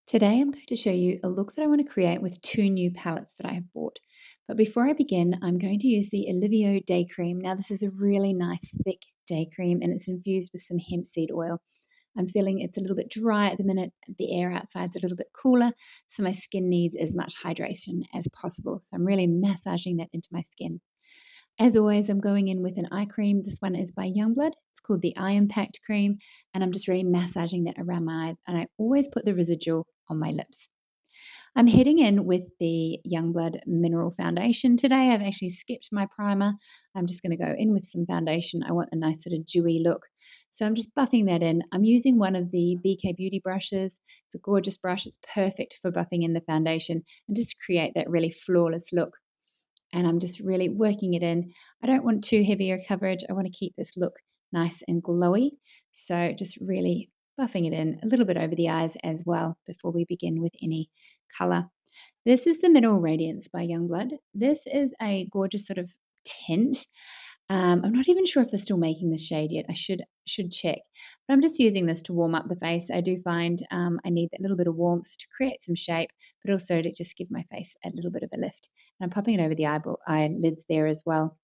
Today I'm going to show you a look that I want to create with two new palettes that I have bought. But before I begin, I'm going to use the Alivio day cream. Now this is a really nice thick day cream and it's infused with some hemp seed oil. I'm feeling it's a little bit dry at the minute. The air outside's a little bit cooler, so my skin needs as much hydration as possible. So I'm really massaging that into my skin. As always, I'm going in with an eye cream. This one is by Youngblood. It's called the Eye Impact Cream, and I'm just really massaging that around my eyes, and I always put the residual on my lips. I'm heading in with the Youngblood Mineral Foundation today. I've actually skipped my primer. I'm just going to go in with some foundation. I want a nice sort of dewy look. So I'm just buffing that in. I'm using one of the BK Beauty brushes. It's a gorgeous brush. It's perfect for buffing in the foundation and just create that really flawless look. And I'm just really working it in. I don't want too heavy a coverage. I want to keep this look nice and glowy. So just really buffing it in a little bit over the eyes as well before we begin with any color. This is the Mineral Radiance by Youngblood. This is a gorgeous sort of tint. I'm not even sure if they're still making this shade yet. I should check. But I'm just using this to warm up the face. I do find I need that little bit of warmth to create some shape, but also to just give my face a little bit of a lift. And I'm popping it over the eyelids there as well.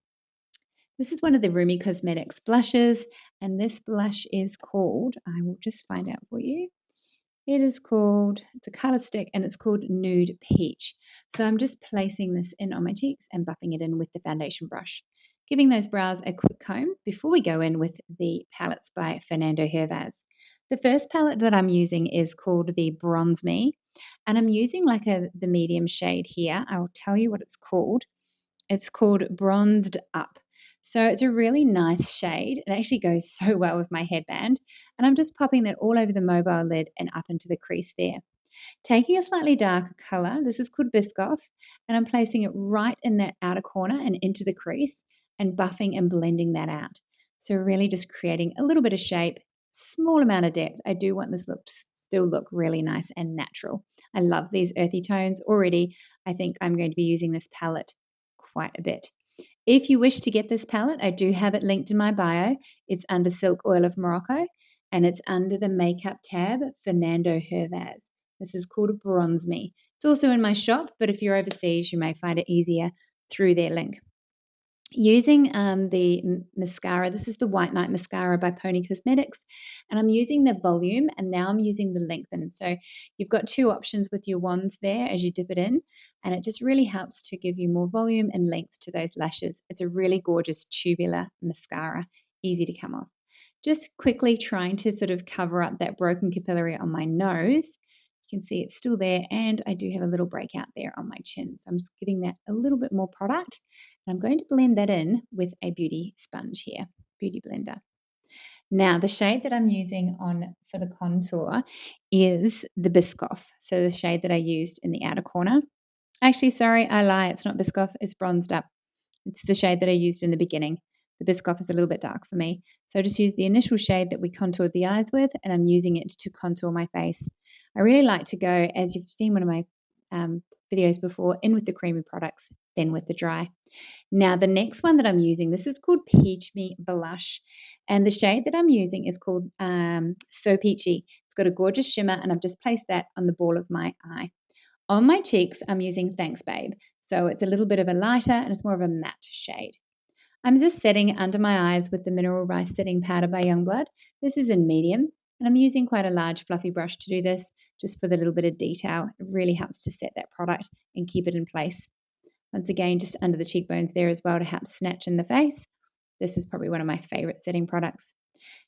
This is one of the Rumi Cosmetics blushes, and this blush is called, I will just find out for you. It is called, it's a color stick, and it's called Nude Peach. So I'm just placing this in on my cheeks and buffing it in with the foundation brush. Giving those brows a quick comb before we go in with the palettes by Fernando Hervas. The first palette that I'm using is called the Bronze Me, and I'm using like the medium shade here. I will tell you what it's called. It's called Bronzed Up. So it's a really nice shade. It actually goes so well with my headband. And I'm just popping that all over the mobile lid and up into the crease there. Taking a slightly darker color, this is called Biscoff, and I'm placing it right in that outer corner and into the crease and buffing and blending that out. So really just creating a little bit of shape, small amount of depth. I do want this look to still look really nice and natural. I love these earthy tones already. I think I'm going to be using this palette quite a bit. If you wish to get this palette, I do have it linked in my bio. It's under Silk Oil of Morocco and it's under the makeup tab, Fernando Hervas. This is called Bronze Me. It's also in my shop, but if you're overseas, you may find it easier through their link. Using the mascara, this is the White Night Mascara by Poni Cosmetics, and I'm using the volume and now I'm using the lengthen. So you've got two options with your wands there as you dip it in, and it just really helps to give you more volume and length to those lashes. It's a really gorgeous tubular mascara, easy to come off. Just quickly trying to sort of cover up that broken capillary on my nose. You can see it's still there, and I do have a little breakout there on my chin. So I'm just giving that a little bit more product. And I'm going to blend that in with a beauty sponge here, beauty blender. Now, the shade that I'm using on for the contour is the Biscoff. So the shade that I used in the outer corner. Actually, sorry, I lie. It's not Biscoff. It's Bronzed Up. It's the shade that I used in the beginning. The Biscoff is a little bit dark for me. So I just used the initial shade that we contoured the eyes with, and I'm using it to contour my face. I really like to go, as you've seen one of my videos before, in with the creamy products, then with the dry. Now, the next one that I'm using, this is called Peach Me Blush, and the shade that I'm using is called So Peachy. It's got a gorgeous shimmer, and I've just placed that on the ball of my eye. On my cheeks, I'm using Thanks Babe. So it's a little bit of a lighter, and it's more of a matte shade. I'm just setting under my eyes with the Mineral Rice Setting Powder by Youngblood. This is in medium, and I'm using quite a large fluffy brush to do this, just for the little bit of detail. It really helps to set that product and keep it in place. Once again, just under the cheekbones there as well to help snatch in the face. This is probably one of my favorite setting products.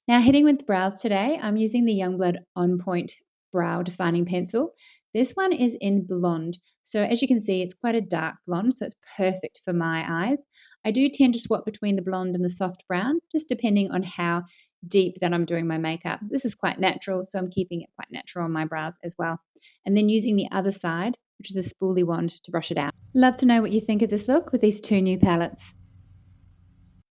Now, heading with brows today, I'm using the Youngblood On Point Brow Defining Pencil. This one is in blonde. So as you can see, it's quite a dark blonde, so it's perfect for my eyes. I do tend to swap between the blonde and the soft brown, just depending on how deep that I'm doing my makeup. This is quite natural, so I'm keeping it quite natural on my brows as well. And then using the other side, which is a spoolie wand, to brush it out. Love to know what you think of this look with these two new palettes.